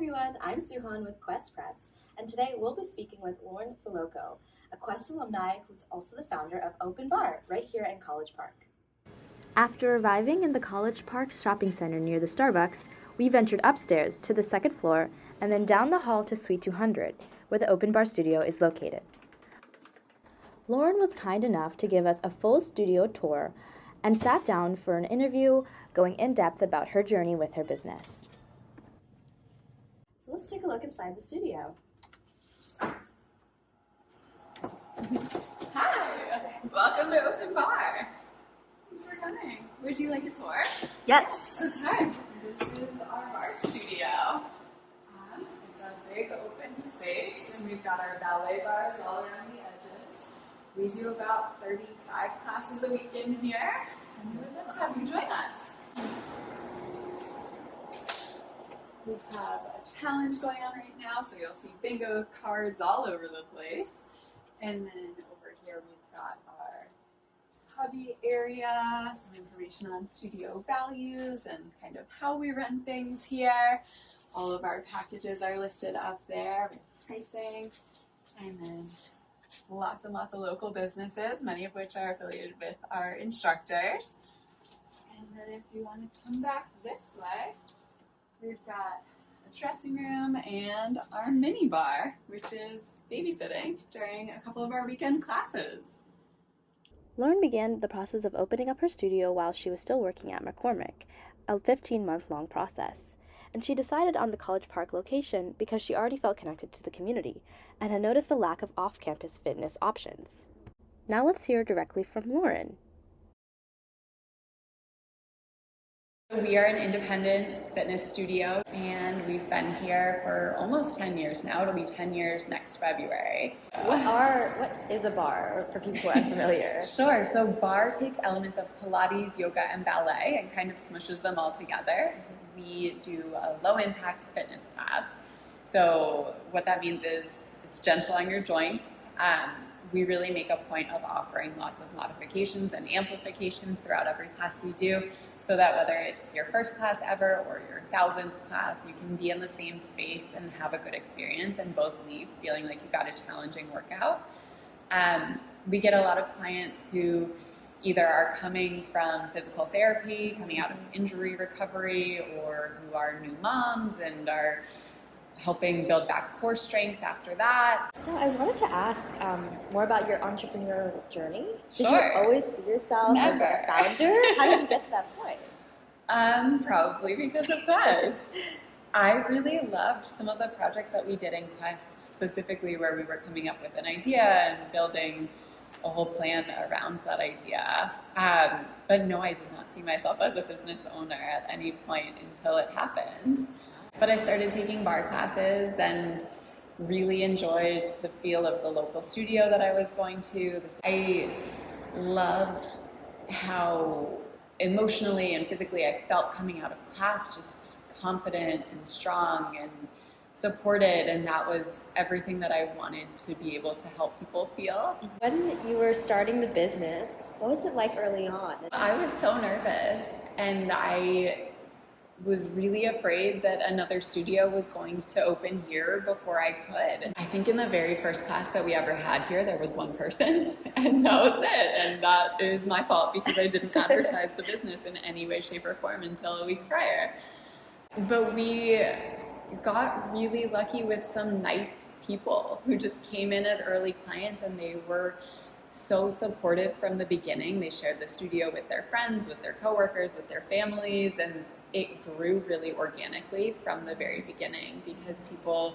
everyone, I'm Suhan with Quest Press, and today we'll be speaking with Lauren Filoco, a Quest alumni who's also the founder of OpenBarre right here in College Park. After arriving in the College Park shopping center near the Starbucks, we ventured upstairs to the second floor and then down the hall to Suite 200, where the OpenBarre studio is located. Lauren was kind enough to give us a full studio tour and sat down for an interview going in depth about her journey with her business. So let's take a look inside the studio. Hi, welcome to OpenBarre. Thanks for coming. Would you like a tour? Yes. Okay, this is our bar studio. It's a big open space, and we've got our ballet bars all around the edges. We do about 35 classes a week in here, and we would love to have you join us. We have a challenge going on right now, so you'll see bingo cards all over the place. And then over here we've got our hubby area, some information on studio values and kind of how we run things here. All of our packages are listed up there with pricing. And then lots and lots of local businesses, many of which are affiliated with our instructors. And then if you want to come back this way, we've got a dressing room and our mini bar, which is babysitting during a couple of our weekend classes. Lauren began the process of opening up her studio while she was still working at McCormick, a 15-month-long process. And she decided on the College Park location because she already felt connected to the community and had noticed a lack of off-campus fitness options. Now let's hear directly from Lauren. We are an independent fitness studio, and we've been here for almost 10 years now. It'll be 10 years next February. What is a barre, for people who are unfamiliar? Sure. So barre takes elements of Pilates, yoga, and ballet and kind of smushes them all together. We do a low-impact fitness class. So what that means is it's gentle on your joints. We really make a point of offering lots of modifications and amplifications throughout every class we do, so that whether it's your first class ever or your 1000th class, you can be in the same space and have a good experience and both leave feeling like you got a challenging workout. We get a lot of clients who either are coming from physical therapy, coming out of injury recovery, or who are new moms and are helping build back core strength after that. So I wanted to ask more about your entrepreneurial journey. Did Sure. you always see yourself Never. as a founder? How did you get to that point? Probably because of Quest. I really loved some of the projects that we did in Quest, specifically where we were coming up with an idea and building a whole plan around that idea. But no, I did not see myself as a business owner at any point until it happened. But I started taking barre classes and really enjoyed the feel of the local studio that I was going to. I loved how emotionally and physically I felt coming out of class, just confident and strong and supported, and that was everything that I wanted to be able to help people feel. When you were starting the business, what was it like early on? I was so nervous, and I was really afraid that another studio was going to open here before I could. I think in the very first class that we ever had here, there was one person, and that was it. And that is my fault because I didn't advertise the business in any way, shape, or form until a week prior. But we got really lucky with some nice people who just came in as early clients, and they were so supportive from the beginning. They shared the studio with their friends, with their coworkers, with their families, and it grew really organically from the very beginning because people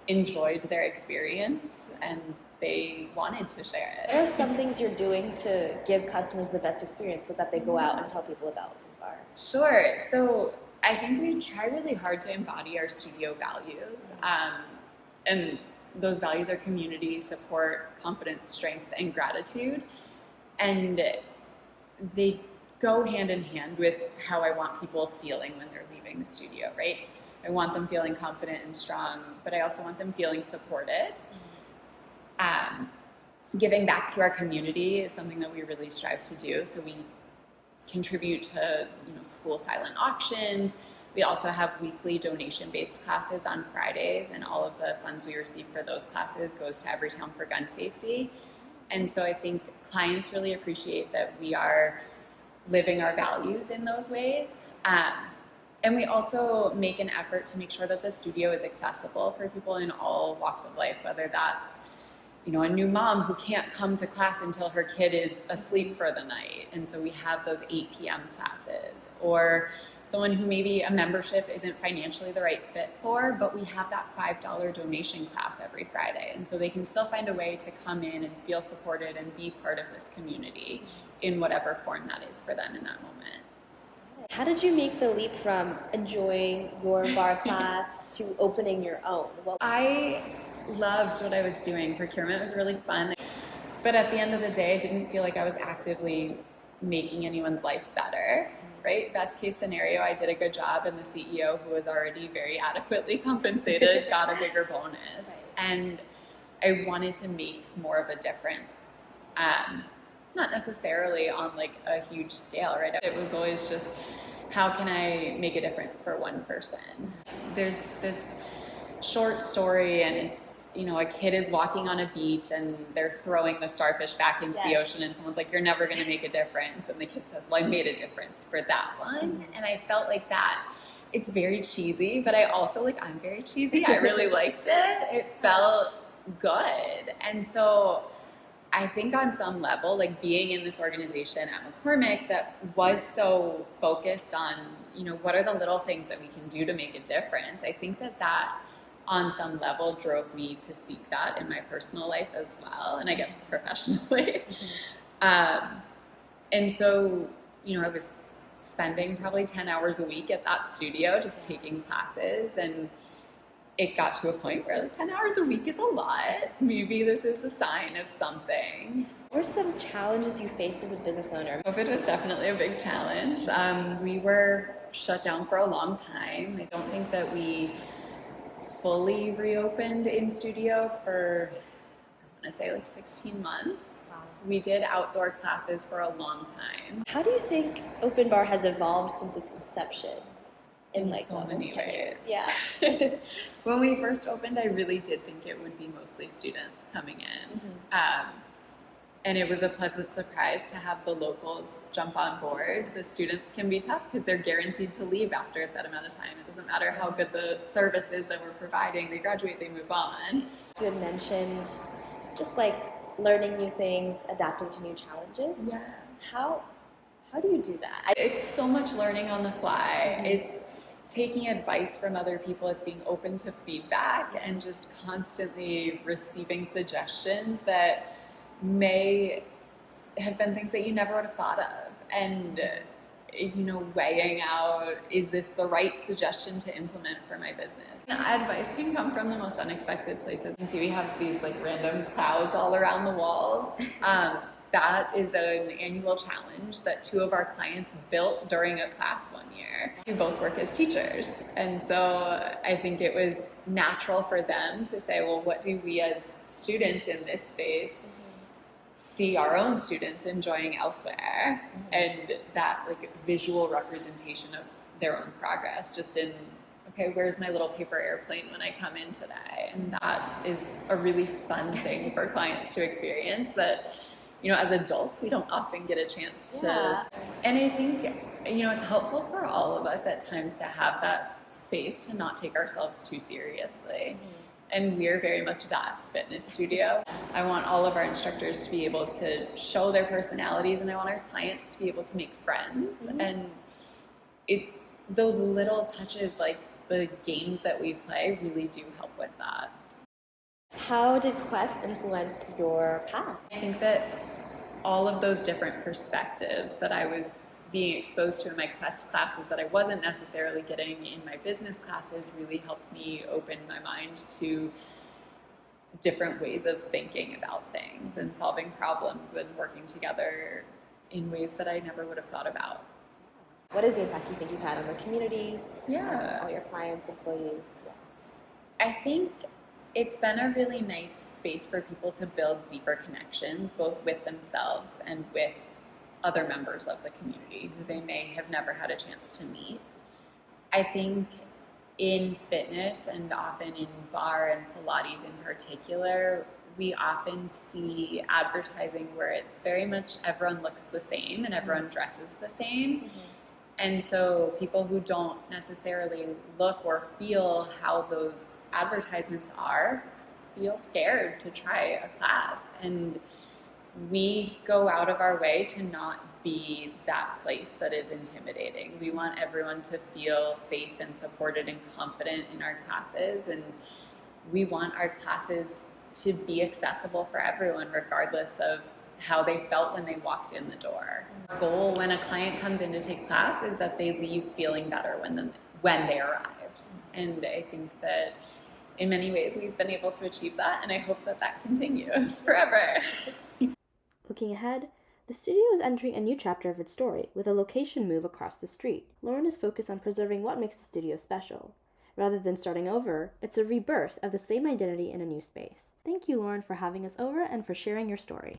enjoyed their experience and they wanted to share it. What are some things you're doing to give customers the best experience so that they go out and tell people about OpenBarre? Sure. So I think we try really hard to embody our studio values. And those values are community, support, confidence, strength, and gratitude. And they go hand in hand with how I want people feeling when they're leaving the studio, right? I want them feeling confident and strong, but I also want them feeling supported. Giving back to our community is something that we really strive to do. So we contribute to, school silent auctions. We also have weekly donation-based classes on Fridays, and all of the funds we receive for those classes goes to Everytown for Gun Safety. And so I think clients really appreciate that we are living our values in those ways. And we also make an effort to make sure that the studio is accessible for people in all walks of life, whether that's a new mom who can't come to class until her kid is asleep for the night, and so we have those 8 p.m. classes, or someone who maybe a membership isn't financially the right fit for, but we have that $5 donation class every Friday, and so they can still find a way to come in and feel supported and be part of this community in whatever form that is for them in that moment. How did you make the leap from enjoying your bar class to opening your own? I loved what I was doing. Procurement was really fun. But at the end of the day, I didn't feel like I was actively making anyone's life better, right? Best case scenario, I did a good job and the CEO, who was already very adequately compensated, got a bigger bonus. Right. And I wanted to make more of a difference. Not necessarily on like a huge scale, right? It was always just, how can I make a difference for one person? There's this short story, and it's, a kid is walking on a beach and they're throwing the starfish back into the ocean, and someone's like, you're never going to make a difference. And the kid says, well, I made a difference for that one. And I felt like that. It's very cheesy, but I also I'm very cheesy. I really liked it. It felt good. And so I think on some level, being in this organization at McCormick that was so focused on, what are the little things that we can do to make a difference? I think that on some level drove me to seek that in my personal life as well, and I guess professionally. And so, I was spending probably 10 hours a week at that studio just taking classes, and it got to a point where 10 hours a week is a lot. Maybe this is a sign of something. What were some challenges you faced as a business owner? COVID was definitely a big challenge. We were shut down for a long time. I don't think that we fully reopened in studio for, I want to say 16 months. Wow. We did outdoor classes for a long time. How do you think OpenBarre has evolved since its inception? In so many ways. Yeah. When we first opened, I really did think it would be mostly students coming in. And it was a pleasant surprise to have the locals jump on board. The students can be tough because they're guaranteed to leave after a set amount of time. It doesn't matter how good the service is that we're providing. They graduate, they move on. You had mentioned just learning new things, adapting to new challenges. Yeah. How do you do that? It's so much learning on the fly. It's taking advice from other people. It's being open to feedback and just constantly receiving suggestions that may have been things that you never would have thought of, and weighing out, is this the right suggestion to implement for my business? Advice can come from the most unexpected places. You can see we have these random clouds all around the walls. That is an annual challenge that 2 of our clients built during a class one year. We both work as teachers, and so I think it was natural for them to say, well, what do we as students in this space see our own students enjoying elsewhere? And that visual representation of their own progress, just in, okay, where's my little paper airplane when I come in today? And that is a really fun thing for clients to experience that, as adults, we don't often get a chance to. And I think, it's helpful for all of us at times to have that space to not take ourselves too seriously. And we're very much that fitness studio. I want all of our instructors to be able to show their personalities, and I want our clients to be able to make friends. And those little touches, like the games that we play, really do help with that. How did Quest influence your path? I think that all of those different perspectives that I was being exposed to in my Quest classes that I wasn't necessarily getting in my business classes really helped me open my mind to different ways of thinking about things and solving problems and working together in ways that I never would have thought about. What is the impact you think you've had on the community? Yeah. All your clients, employees? I think it's been a really nice space for people to build deeper connections, both with themselves and with other members of the community who they may have never had a chance to meet. I think in fitness and often in barre and Pilates in particular, we often see advertising where it's very much everyone looks the same and everyone dresses the same. And so people who don't necessarily look or feel how those advertisements are feel scared to try a class. And we go out of our way to not be that place that is intimidating. We want everyone to feel safe and supported and confident in our classes, and we want our classes to be accessible for everyone regardless of how they felt when they walked in the door. Our goal when a client comes in to take class is that they leave feeling better when they arrived. And I think that in many ways we've been able to achieve that, and I hope that that continues forever. Looking ahead, the studio is entering a new chapter of its story with a location move across the street. Lauren is focused on preserving what makes the studio special. Rather than starting over, it's a rebirth of the same identity in a new space. Thank you, Lauren, for having us over and for sharing your story.